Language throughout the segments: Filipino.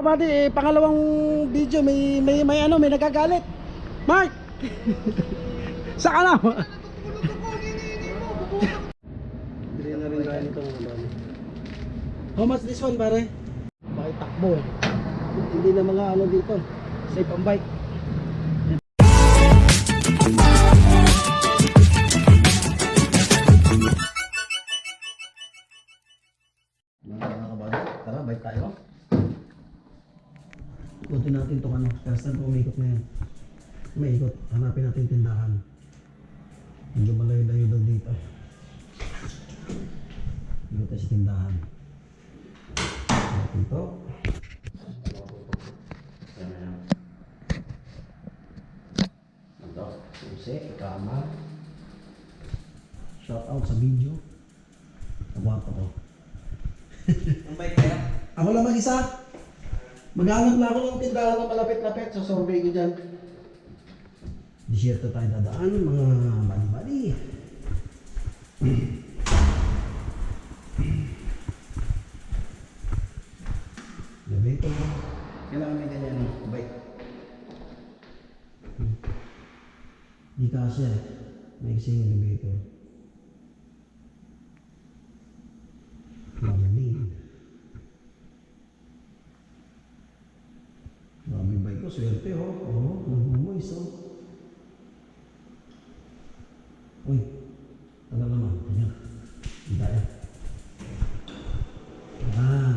kapatid, pangalawang video may ano, may nagagalit. Mark. Saka na. Bili na rin tayo nito mga bali. How much this one pare? Bakit takbo? Hindi na mga ano dito. Safe ang bike. Tara, bike tayo. Ikutin natin itong ano. First time po umikot na yan. May ikot. Hanapin natin tindahan. Medyo malayo-layo daw dito. Ikot tayo sa tindahan. Hanapin ito. Ito. Susi, ikama. Shout out sa video. Nagwapo ko. Ang bike kaya? Ako lang mag-isa. Maghanap lang ako ng tindahan na malapit-lapit. So, survey ko dyan. Desierto tayo dadaan, mga bali-bali. Elevator. Kailangan may ganyan ng bike. Di kasya eh. May isang elevator. Malamig. Maraming bike ko, swerte oh. Oo, nagmumoys oh. Uy, tagal naman. Ayan. Hindi yan. Ayan.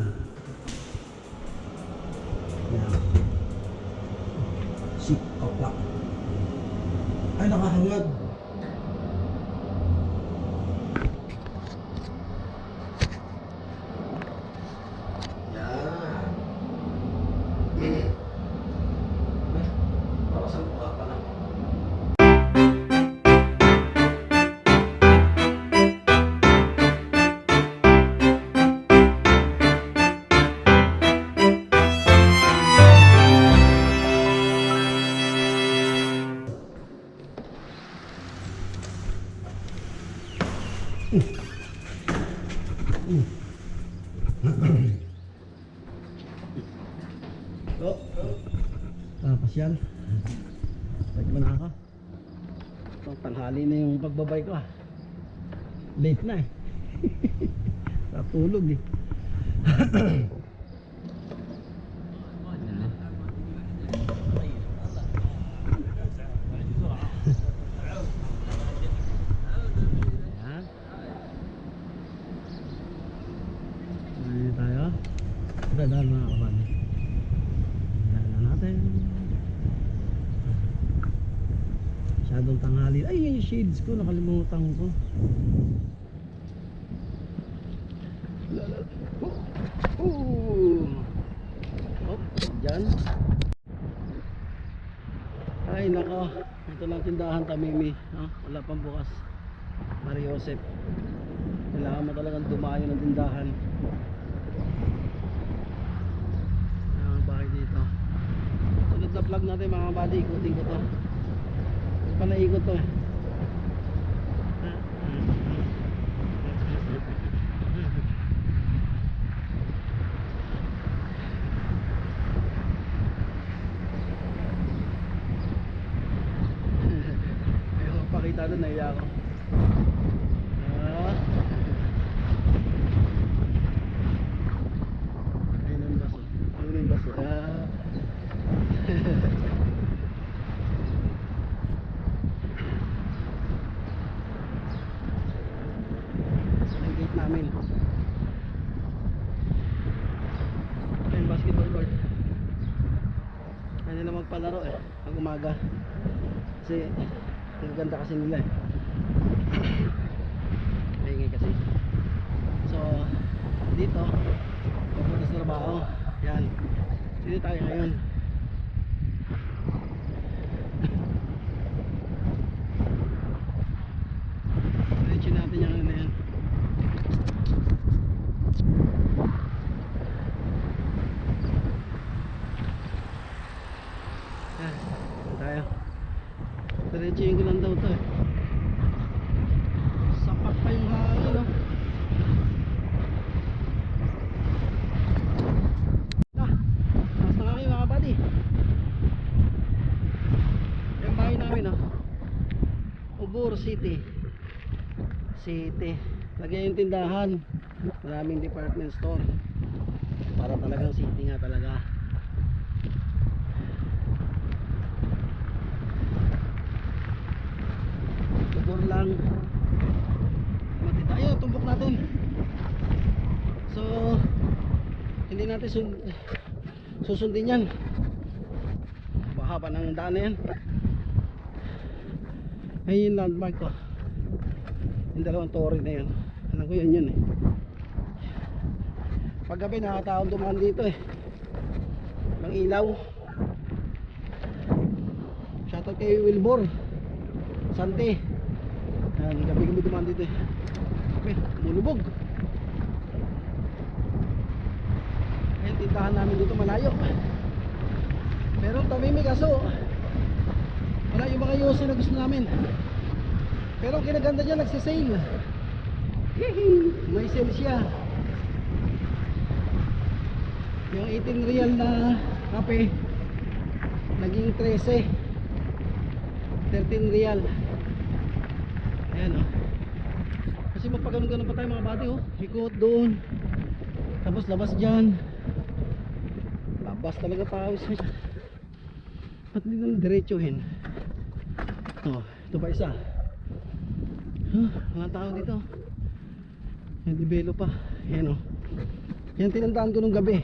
Ayan. Seat o'clock. Ay, nakahangad. Pasyal. Balik mo na ako. Ito, tanghali na yung pagbabay ko ah. Late na eh. Natulog eh. Ayan tayo. Dadaan mga kabali. Ayan na natin. Masyadong tanghali. Ay, yung shades ko, nakalimutan ko. Oh, dyan. Ay, nako. Ito lang tindahan Tamimi. Wala pang bukas. Mario Joseph. Kailangan mo talagang dumayo ng tindahan. Ang bahay dito. Sunod na vlog natin mga buddy. Ikutin ko to. Panaikot to eh. Ayaw pakita doon, naiya ako. Ayun ang baso. Ayun ang baso. Namin. Ito yung basketball court. Kaya nila magpalaro eh pag umaga kasi ang ganda kasi nila eh. Maingay kasi. So dito pagpunta sa trabaho yan, dito tayo ngayon. Diretso natin yung ano na yan. Tayo. Diretsuhin ko lang daw to eh. Sapak pa yung hangin no. Wilbur City. Lagyan yung tindahan. Maraming department store. Para talagang city nga talaga. Tubor lang. Matita. Ayun, tumbok natin. So, hindi natin susundin yan. Mahaba ng daan na yan. Ayun yung landmark ko. Yung dalawang torre na yun. Alam ko yun eh. Paggabi nakataon dumaan dito eh. Ng ilaw. Shoutout kay Wilbur Sante. Gabi-gabi dumaan dito eh. Okay, mulubog. Ayun, tindahan namin dito malayo. Pero tamimik kaso wala yung mga yosi na gusto namin. Pero ang kinaganda dyan, nagsisale. May sale siya. Yung 18 real na kape naging 13 real. Ayan o. Kasi magpaganon-ganon pa tayo mga bati o. Ikot doon. Tapos labas dyan. Labas talaga pawis. Ba't hindi nalang diretsuhin? O, ito pa isa. Walang tao dito. Yan, dibelo pa. Yan o. Yan tinandaan ko nung gabi.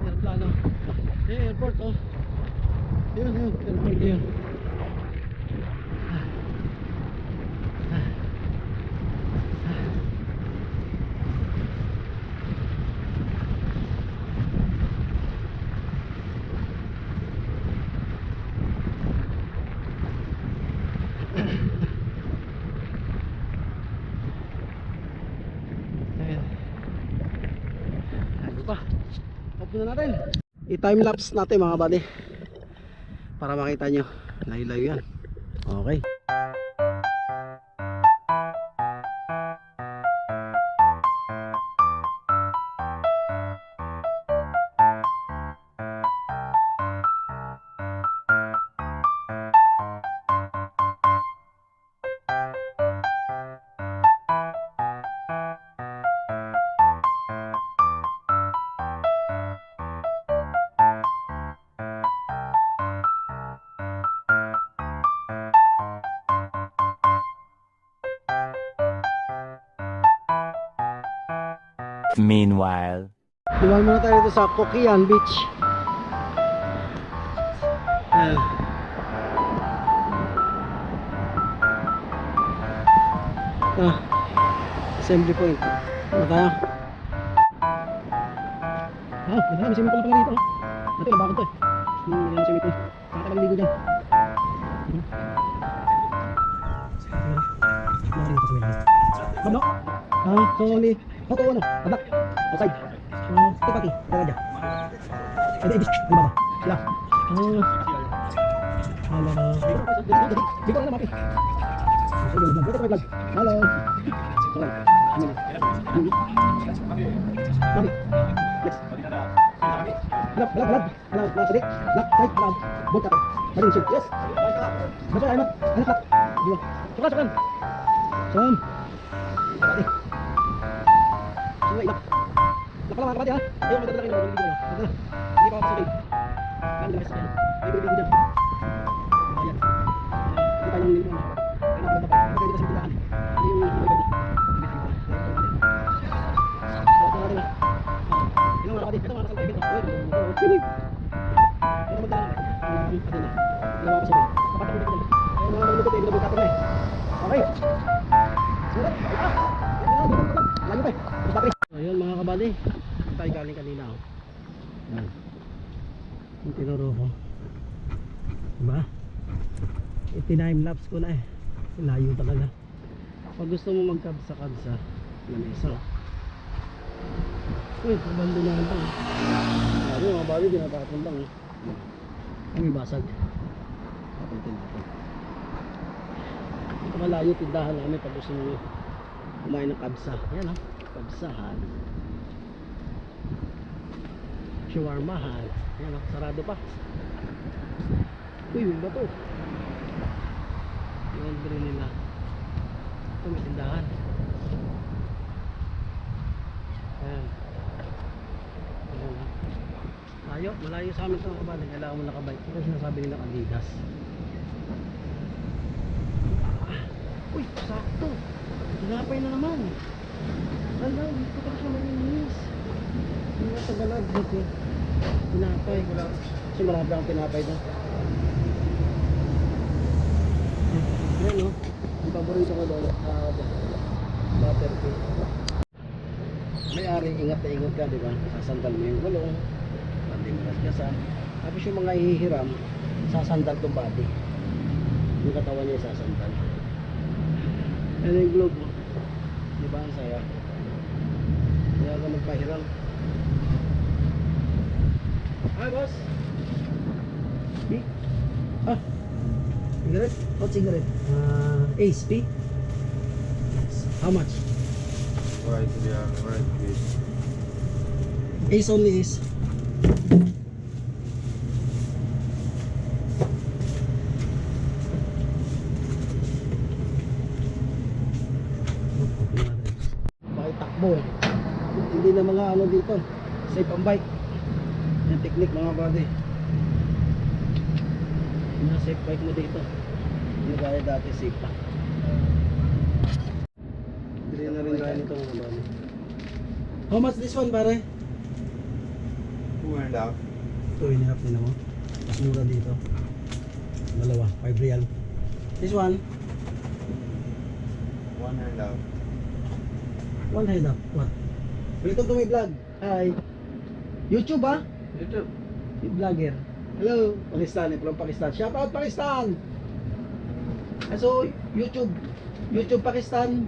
Aeroplano. Airport oh. Yun, airport yun. Pa. Open na natin. I-time lapse natin mga buddy. Para makita nyo. Layo-layo yan. Okay. Meanwhile, Dumaan muna tayo dito sa Coquillan Beach. Ayan. Assembly point. Ano tayo? Ganda na, may swimming pool na pala dito. Dati labakad to eh. May swimming pool. Saka tayo magligo dyan. Mabno? So only Oto ano? Adak. Outside. Tipati. Dalaga. Ada ibis. Di bawah. Sila. Halo. Di bawah nama api. Halo. Mami. Yes. Gelap. Halo. Sedikit. Gelap. Side. Gelap. Buka. Mari sip. Yes. Masuk Ahmad. Anak. Dua. Cepat. Som. Ilap. Lap lang mga kapatid ha. Ayun, magdadala kayo ng video. Magdadala. Hindi pa ako pasabay. Kami lang sa may video dyan. Ayan. Hindi tayo ng nilman. Kaya napaganda pa. Magkaya dito sa tindahan. Hindi yung mga kapatid. So, ito natin ha. Yun mga kapatid. Ito mga kasal kayo. Kinig. Ito magdala natin. Atin na. Hindi mga pasabay. Kapat ako dito. Ayun mga malulupit eh. Binabog kapit na eh. Okay. Sulat. Layo pa eh. Tapos battery. Ayun mga kabady, tayo galing kanina oh. Yan. Yung tinuro ko. Diba? I-time lapse ko na eh. Layo talaga. Pag gusto mo magkabsa-kabsa, lamesa oh. Uy, abandonahan pa. Sabi mga babi, tinatapon lang. Ay, basag. Papuntin natin. Ito malayo tindahan namin pag gusto nyo kumain ng kabsa. Ayan o, kabsahan. Shawarmahan. Ayan o, sarado pa. Uy, may bato. Yung bro nila. Ito may tindahan. Ayan. Ayan o. Malayo, malayo sa amin ito mga kabali. Kailangan mo nakabike. Ito sinasabi nila Adidas. Uy, sakto. Tinapay na naman. Alam, dito pa siya maninis. Hindi na sa balag dito. Tinapay. Kasi marami akong tinapay doon. Yan o. Ang paborito ko doon. Buttercream. May-ari, ingat na ingat ka, di ba? Sasandal mo yung gulong. Banding kasgasan. Tapos yung mga hihiram, sasandal tong body. Yung katawan niya sasandal. Ano yung globe mo? Di ba ang saya? Kaya ka magpahiram. Hi boss! P? Ah! Cigarette? What cigarette? Ace P? How much? Right, yeah, right, please. Ace only is. Bakit takbo? Hindi na mga ano dito. Safe ang bike. Yung technique mga buddy. Yung safe bike mo dito. Yung gaya dati safe pa. Hindi na rin gaya nito mga buddy. How much this one pare? 2.5. 2.5 din ako. Mas mura dito. Dalawa, 5 real. This one, 1.5. one head up. What? Welcome to my vlog. Hi. YouTube ah? YouTube. Yung vlogger. Hello. Pakistani, from Pakistan. Shout out Pakistan. So, YouTube. YouTube Pakistan.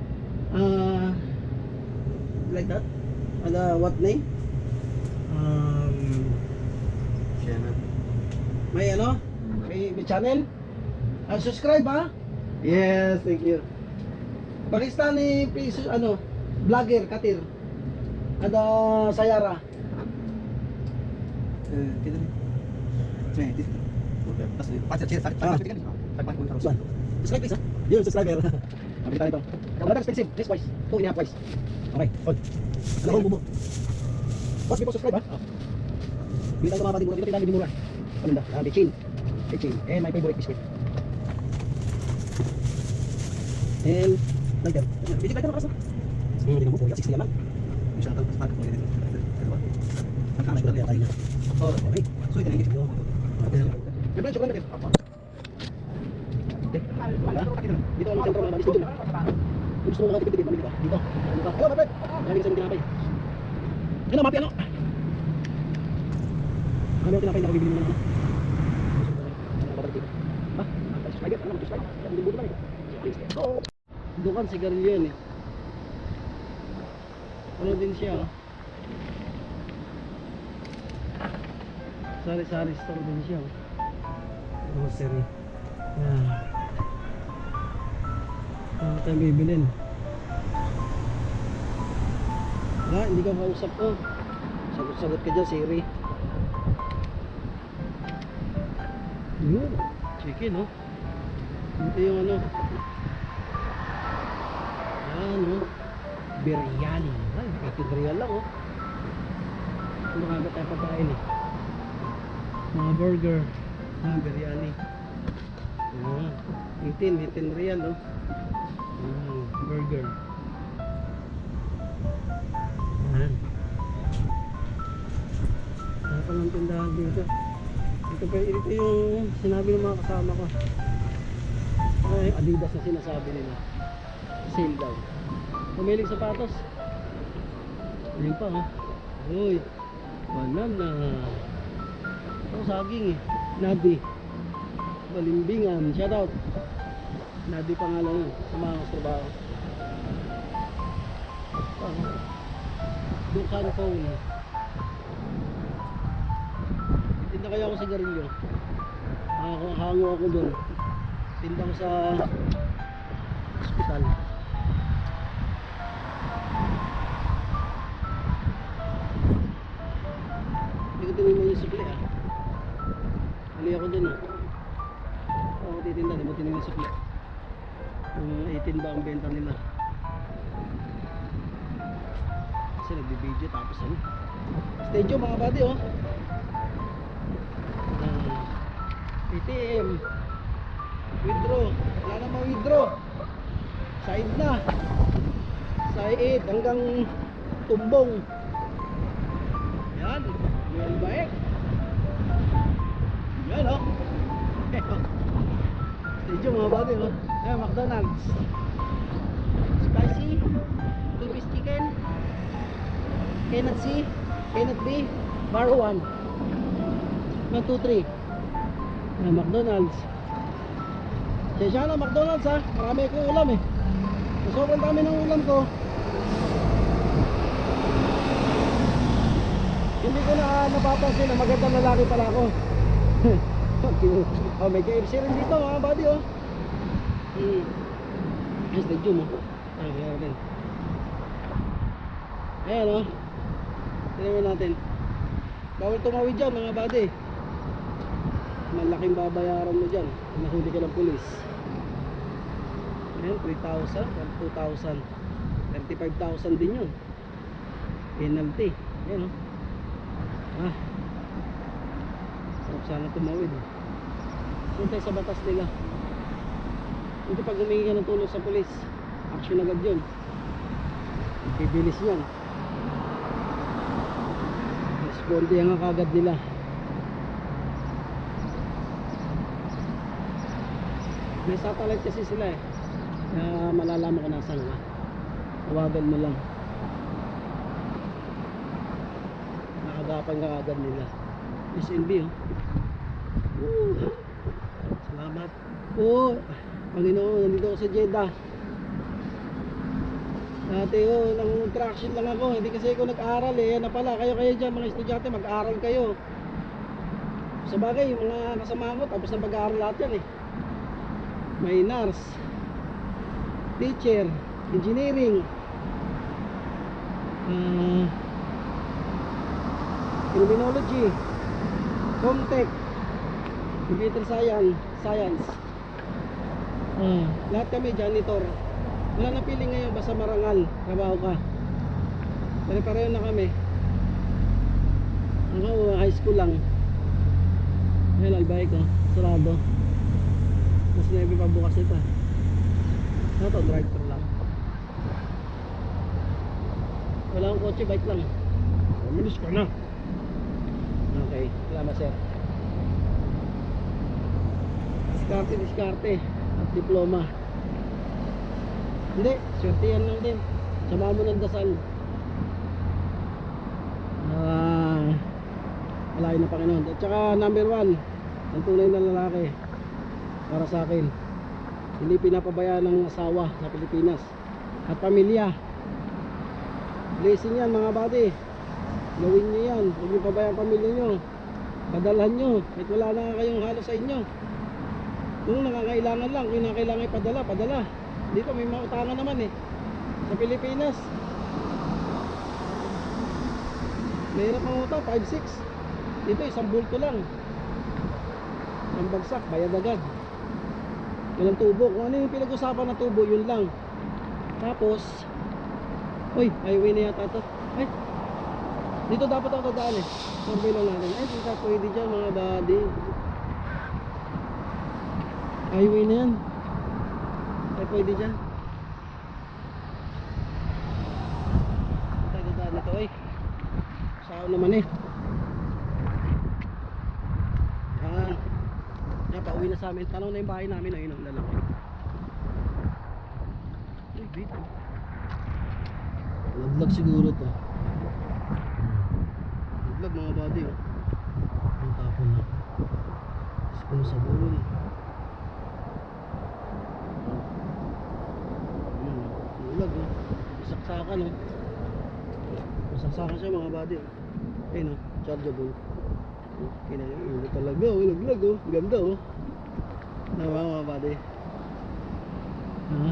Like that? What name? Channel. May ano? May channel? Subscribe ha? Yes, thank you. Pakistani ano, vlogger Katir. Ada Sayara. Kita nih. Nih, di situ. Udah, tas di pacar ciri sakit sakit kan. Sakit pun harus. Subscribe please ha? Yun, subscriber. Mabili tayo ito. Wala expensive. This price. 2.5 price. Okay, hold. Ano kung bumo? Boss, before subscribe ha? Bili tayo mga pati mura. Dito pinagin mura. Palinda. Bechin. Bechin. And my favorite biscuit. And lighter. Bechin lighter makakas na. Hindi mo po. 60 yan lang. Bisa tahu pas pakai ini. Kedua. Ang kamay ko na tayo na. Oh, Okay. sulit kan ini. Yung branch ko lang natin. Apa? Dito ang sentro ng Balis Studio. Kung gusto mo makatipid-tipid, mamili ka. Dito. Hello, my friend. Maraming sa tinapay. Ano, mapi ano? Ano yung tinapay na bibili mo naman? Subscriber, ano? Subscribe. Hindi mo naman ito. Dukan, sigarilyo yan eh. Ano din siya? Sari-sari store din siya. Grocery. Yan. Ano tayong bibilin? Wala, hindi ka kausap ko. Sagot-sagot ka dyan, Siri. Yun. Chicken, no? Ito yung ano. Yan, no? Biryani. Ay, 18 real lang, oh. Kumakagat tayo pagkain, eh. Mga burger. Biryani. Ayan. 18 real, oh. Burger. Ayan. Ano pa ng tindahan dito? Ito yung sinabi ng mga kasama ko. Ay, Adidas na sinasabi nila. Sale daw. Pumiling sapatos. Ayun pa ha. Uy. Banana. Ito saging eh. Nadi. Balimbingan. Shout out. Nadi pangalan yun. Sa mga trabaho. Dukan phone. Tinda kaya ako sigarilyo. Hango ako doon. Tinda ko sa hospital. Hindi ko tinignan yung sukli ah. Hali ako dun ah. Ako titinda, di mo tinignan yung sukli. 18 ba ang benta nila? Kasi nagbibideo tapos ano. Stadium mga buddy oh. ATM. Withdraw. Wala namang withdraw. Side na. Side hanggang tumbong. Yan. Yan baik. Yan oh. Stadium mga buddy oh. Ayan, McDonald's. Spicy. 2-piece chicken. Cannot C. Cannot B. Bar 1. 1, 2, 3. Ayan, McDonald's. Sensya na McDonald's ha. Marami akong ulam eh. Sobrang dami ng ulam ko. Hindi ko na napapansin na magandang lalaki pala ako. Oh, may KFC rin dito mga buddy oh. Ay, stadium oh. Ay, meron din. Ayan oh. Tignan natin. Bawal tumawid dyan mga buddy. Malaking babayaran mo dyan. Nahuli ka ng pulis. Ayan, 3,000, 2,000, 35,000 din yun. Penalty. Ayan oh. Ah. Sarap sana tumawid. Hintay sa batas nila. Hindi pag humingi ka ng tulong sa pulis, action agad yun. Bibilis yan. Responde ang kagad nila. May satellite kasi sila eh. Kaya malalaman ko nasan ka. Tawagan mo lang. Nakagapan ka kagad nila. SNB oh. Salamat. Panginoon, nandito ako sa Jeddah. Dati nang traction lang ako. Hindi kasi ako nag-aral eh. Yan na pala, kayo dyan mga estudyante, mag-aral kayo. Sa bagay, yung mga kasama ko, tapos na pag-aaral lahat yan eh. May nurse, teacher, engineering, criminology, comtech, computer science. Lahat kami janitor. Wala na piling ngayon, basta marangal, trabaho ka. Pare-pareho na kami. Ako, high school lang. Ayan, albay ko, sarado. Mas na pa bukas ito. Ano to, drive-thru lang. Wala akong kotse, bike lang. Malis ka na. Okay, salamat sir. Diskarte at diploma. Hindi, swerte yan lang din. Sama mo ng dasal. Malayo na Panginoon. At saka number 1, ang tunay na lalaki para sa akin, hindi pinapabayaan ng asawa sa Pilipinas at pamilya. Blessing yan mga buddy. Gawin nyo yan. Huwag nyo pabayaan ang pamilya nyo. Padalhan nyo kahit wala na kayong halo sa inyo. Kung nakakailangan lang, kung nakakailangan padala. Dito may mautangan naman eh sa Pilipinas. Mahirap ang utang, 5-6. Dito isang bulto lang. Ang bagsak, bayad agad. Walang tubo. Kung ano yung pinag-usapan na tubo, yun lang. Tapos uy, highway na yata to. Ay, dito dapat ako dadaan eh. Survey lang natin. Ay, dito pwede dyan mga buddy. Highway na yan. Ay, pwede dyan. Dito dadaan nito eh. Sao naman eh. Yan, pauwi na sa amin. Tanaw na yung bahay namin. Ayun ang lalaki. Ay, dito. Naglag siguro to. Naglag mga buddy oh. Ang tapon na. Puno sa bulol. Naglag oh. Saksakan oh. Sasaka siya mga buddy. Ayun oh, chargeable. Kinaiinit talaga oh, laglag oh. Ganda oh. Nawa mga buddy. Ha?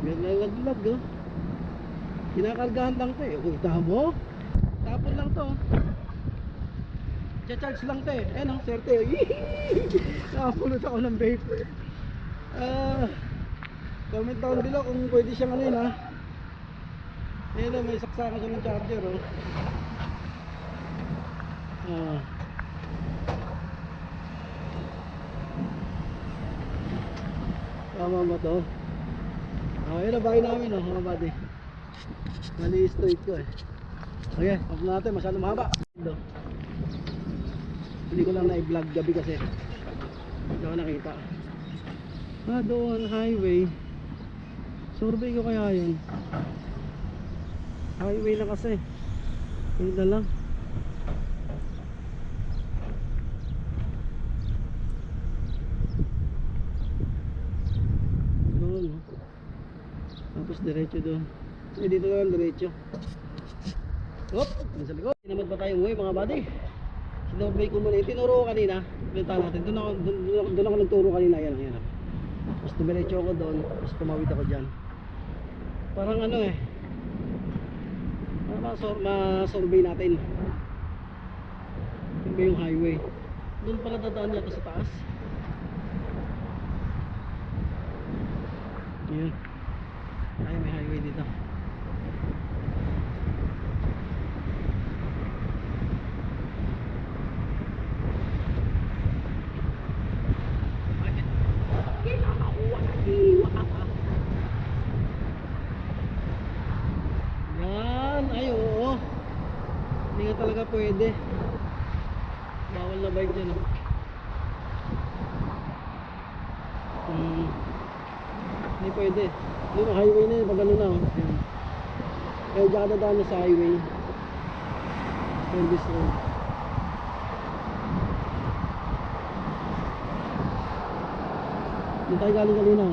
Ganda laglag oh. Kinakargahan lang to eh. Uy, tamo. Tapon lang to. Cha-charge lang to eh. Ayun oh, serte oh. Nakapulot ako ng vape. Comment down below kung pwede siyang ano yun ha. Ayun oh, may saksakan siya ng charger oh. Tama ba to? Ayun na bahay namin oh mga buddy. Mali straight ko eh. Okay, off na natin, masyadong mahaba. Hindi ko lang na-vlog gabi kasi hindi ako nakita. Doon, highway. Survey ko kaya yun. Highway na kasi. Hindi na lang. Doon. Tapos diretso doon. Dito na lang diretso. Hop! Nasa likod. Tinamad pa tayong uwi mga buddy. Sinurbay ko muna. Tinuro ko kanina. Pinunta natin. Doon ako nagturo kanina. Yan. Tapos dumiretso ako doon. Tapos tumawid ako dyan. Parang ano eh. Ma-survey natin. Yung ba yung highway? Doon pala dadaan yata sa taas. Yan. Ay, may highway dito. Yan, ay oo. Hindi nga talaga pwede. Bawal na bike dyan oh. Hindi pwede. Yung highway na yun, pag ano na oh. Yan. Kaya dyan dadaan na sa highway. Service road. Doon tayo galing kanina.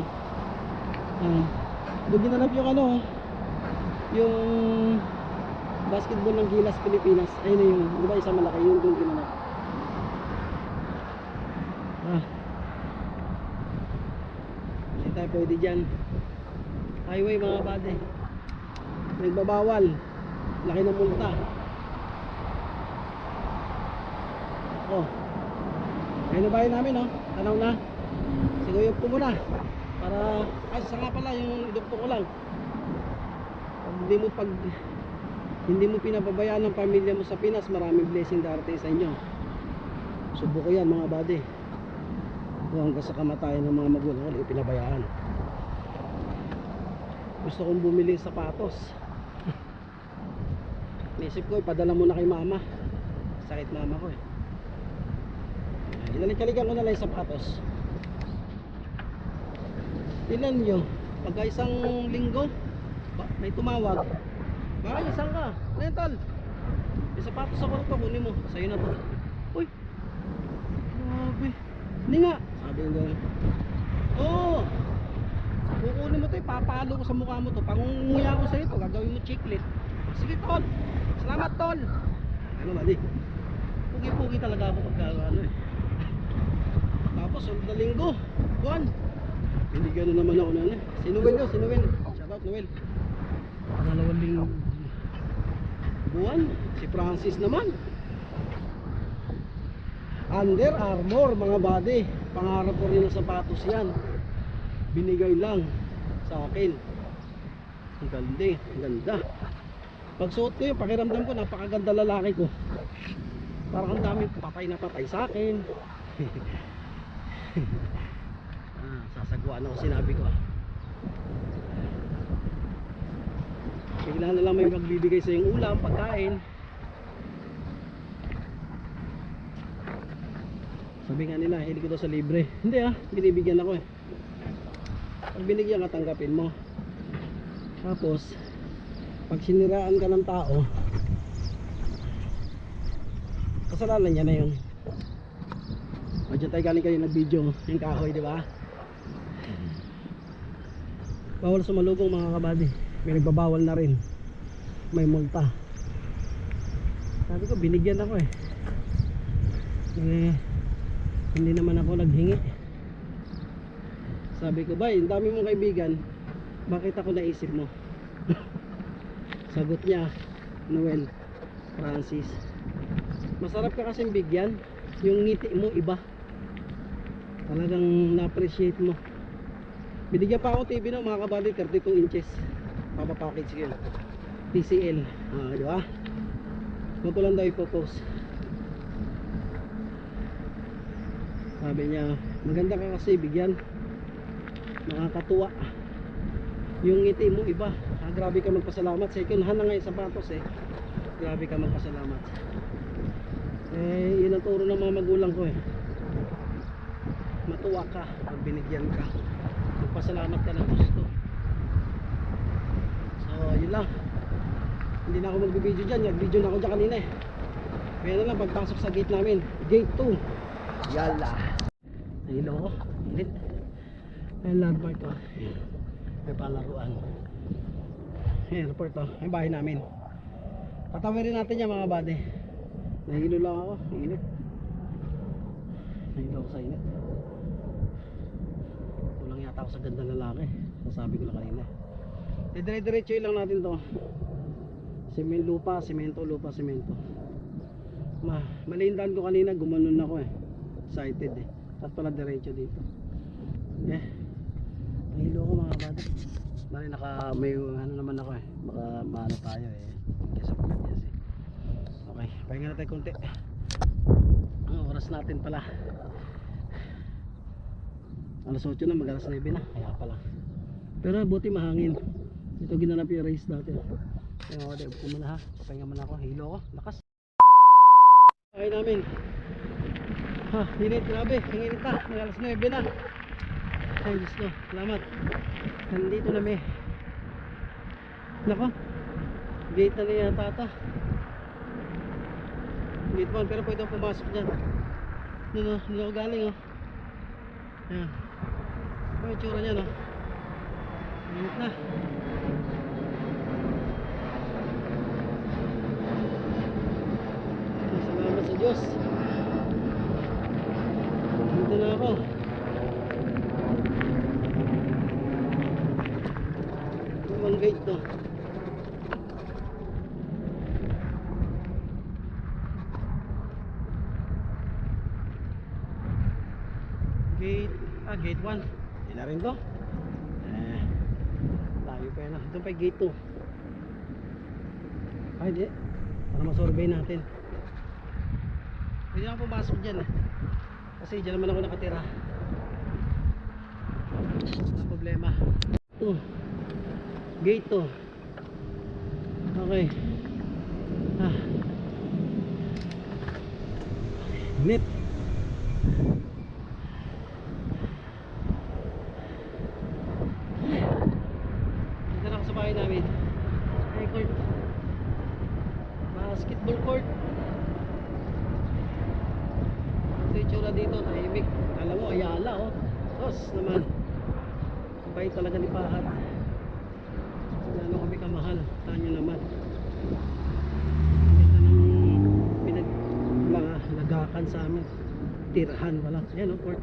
Doon ginanap yung ano, yung basketball ng Gilas Pilipinas. Ayun na yung, di ba isang malaki yun doon ginanap. Hindi tayo pwede dyan. Highway mga buddy. Nagbabawal. Laki ng multa. Oh. Ayun na bahay namin oh. Tanaw na. Siguyop ko muna para ay saka pala yung idukto ko lang. Pag hindi mo pinababayaan ng pamilya mo sa Pinas, maraming blessing darating sa inyo. Subo ko yan mga buddy. Hanggang sa kamatayan ng mga magulang, wala yung pinabayaan. Gusto kong bumili ng sapatos. Naisip ko ipadala muna kay mama. Sakit mama ko eh. Inalik-alikan ko na lang yung sapatos. Ilan nyo? Pagka isang linggo may tumawag. Bakit isang ka? Rental. May sapatos sa kwarto, kunin mo. Sa'yo na to. Uy, grabe. Hindi nga. Sabi yung gano'n. Oo, kukunin mo to, papalo ko sa mukha mo to. Pangunguya ko sa'yo to, gagawin mo chiclet. Sige tol, salamat tol. Ano ba di? Pugi-pugi talaga ako pagka ano eh. Tapos sunod na linggo, buwan. Hindi gano'n naman ako na ano. Si Noel yun, si Noel. Shoutout Noel. Dalawang linggo buwan. Si Francis naman. Under Armour mga buddy. Pangarap ko rin ng sapatos yan. Binigay lang sa akin. Ang ganda, ang ganda. Pag suot ko yun, pakiramdam ko napakaganda lalaki ko. Parang ang dami patay na patay sa akin. Sasaguan ako, sinabi ko bigla na lang may magbibigay sa yung ulam, pagkain. Sabi nga nila, hindi ko daw sa libre. Hindi binibigyan ako eh. Pag binigyan ka, tanggapin mo. Tapos pag siniraan ka ng tao, kasalanan niya na yun. Medyo tayo galing kayo nag-video yung kahoy, di ba? Bawal sumalubong mga kabady. May nagbabawal na rin. may multa. Sabi ko binigyan ako eh. Hindi naman ako naghingi. Sabi ko, bay, ang dami mong kaibigan, bakit ako naisip mo? Sagot niya, Noel Francis, masarap ka kasing bigyan, yung ngiti mo iba, talagang na-appreciate mo. Binigyan pa ako TV no mga kabady, 32 inches papapackage ko yun, TCL, di ba? Kung ko lang daw ipopost. Sabi niya, maganda ka kasi bigyan, nakakatuwa yung ngiti mo iba. Grabe ka magpasalamat. Second hand na nga yung sapatos eh. Grabe ka magpasalamat. Yun ang turo ng mga magulang ko eh. Matuwa ka pag binigyan ka, magpasalamat ka ng gusto. So yun lang, hindi na ako magbibideo dyan. Nag-video na ako dyan kanina eh. Kaya na lang pagpasok sa gate namin, gate 2. Yala. Nahilo ko, init. Ayan landmark to. May palaruan. Airport to, yung bahay namin. Tatawirin natin yan mga bade. Nahilo lang ako, init. Nahilo ako sa init. Kulang yata ako sa ganda lalaki. Sasabi ko lang kanina. Dire-diretso lang natin to. Lupa, semento, lupa, semento. Malindan ko kanina, gumanon ako eh. Excited eh. At pala diretso dito. Nahilo ako mga bade. Bali may ano naman ako eh, baka maano tayo eh, kasi yes eh. Okay, pahinga na tayo konti. Ang oras natin pala alas 8 na, mag-alas 9 na, kaya pala. Pero buti mahangin. Ito ginanap yung race dati. Kaya ako dahil ko muna ha, pahinga muna ako, hilo ko, lakas. Okay namin. Ha, init, grabe, ang init na, mag-alas 9 na. Ay gusto, salamat. Nandito na may nako, gate na niya tata. Gate 1, pero pwede akong pumasok dyan. Doon ako galing oh. Ayan, ito yung tsura niya no. Init na. Salamat sa Diyos. Dito na ako. Ang gate to. Gate 1. Hindi na rin to. Layo pa yan. Ito pa yung gate 2. Ay di, para masurvey natin. Pwede na pumasok dyan eh. Kasi dyan naman ako nakatira. Wala problema. Gate to. Okay. Net. Dito na ako sa bahay namin. Court. Basketball court. Ito yung tsura dito. Tahimik. Alam mo, Ayala oh. Sos naman. Sabay talaga ni Pahat. Ano kami kamahal, tanyo naman. Ito nang pinaglagakan sa amin. Tirahan pala. Yan o, court.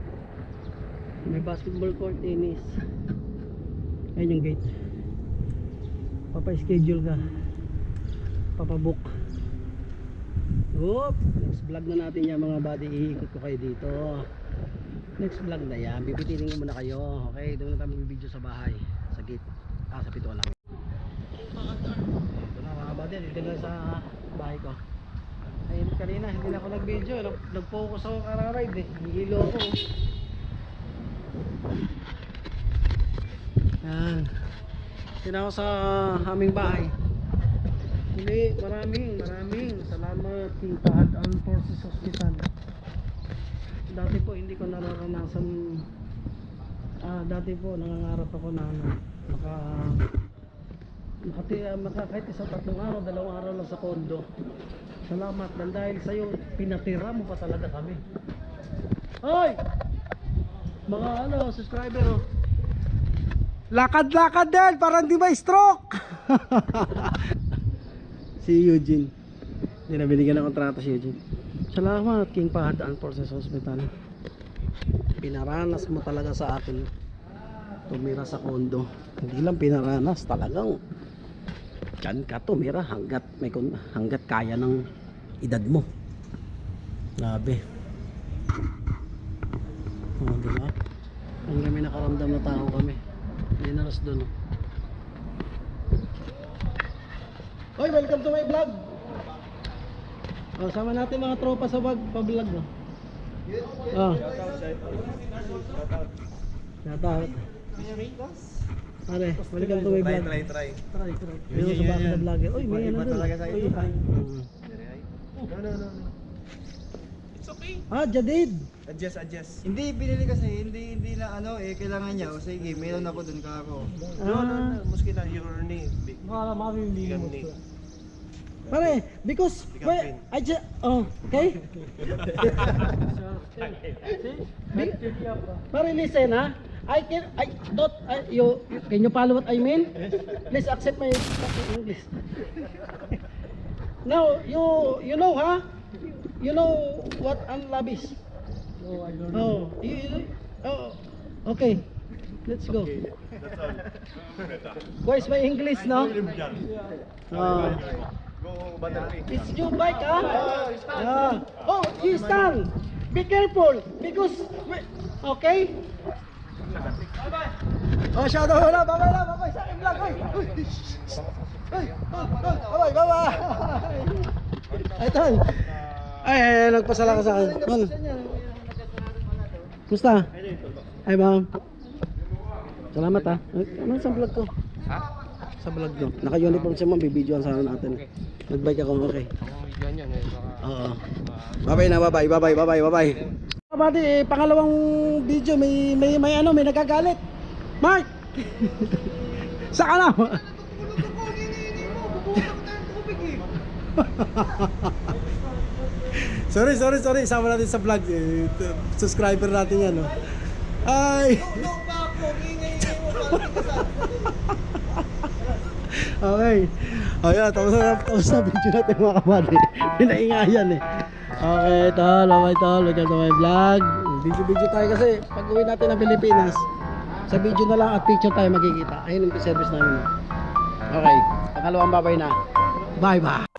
May basketball court, tennis. Ayan yung gate. Papa-schedule ka. Papabook. Oop! Next vlog na natin yan mga buddy. Iikot ko kayo dito. Next vlog na yan. Bibitirin ko muna kayo. Okay, doon na tayo mag-video sa bahay. Sa gate. Sa pintuan lang. Ito na mga buddy. Dito na sa bahay ko. Ayun kanina. Hindi na ako nag-video. Nag-focus ako kararide eh. Hihilo ako. Yan. Dito ako sa aming bahay. Hindi, maraming salamat King Fahad Armed Forces Hospital. Dati po hindi ko nararanasan, dati po nangangarap ako na kahit isang 3 araw, 2 araw lang sa kondo. Salamat dahil sa'yo pinatira mo pa talaga kami. Hoy! Mga subscriber oh. Lakad-lakad din para hindi may stroke. Si Eugene. Hindi na binigyan ng kontrata si Eugene. Salamat King Fahad and Forces Hospital. Pinaranas mo talaga sa akin tumira sa kondo. Hindi lang pinaranas, talagang dyan ka tumira hanggat kaya ng edad mo. Grabe. Oh, diba? Ang kami nakaramdam na tao kami. Dinaras doon. Oy, welcome to my vlog. Oh, sama natin mga tropa sa pa-vlog, no. Oh. Shout out. Pare, welcome to my vlog. Try. Meron sa bago na vlogger. Oy, may ano doon. No. It's okay. Ah, Jadid. Adjust. Hindi, binili kasi, hindi na ano eh, kailangan niya. O sige, meron ako dun ka ako. Ah, Muskila, your knee. Bigam knee. pare, because well, I just okay. Pare, listen ha. I thought you can you follow what I mean? Please accept my English. Now you know ha? You know what unlove is? No, I don't know. Okay. Let's go. Where's my English no? Go battery. It's your bike, ah? Yeah. Oh, you stand. Be careful because okay. Oh, shout out na. Bye-bye sa aking vlog. Bye-bye. Ito. Ay, nagpasala ka sa akin. Ano? Kumusta? Ay, ma'am. Salamat ah. Ano sa vlog ko? Ha? Sa vlog ko. Naka-uniform siya ma'am, bibidyoan sana natin. Nag-bike ako, okay. Oo. Bye-bye na, bye-bye. Kabady, pangalawang video, may nagagalit. Mark! Saka na! Sorry. Sama natin sa vlog. Subscriber natin yan, no? Ay! Okay. Ayan, tapos na video natin mga kabady. Pinaingayan eh. Okay, tol. Welcome to my vlog. Video tayo kasi pag uwi natin ng Pilipinas, sa video na lang at picture tayo magkikita. Ayun yung service namin. Okay. Pangalawang babay na. Bye-bye.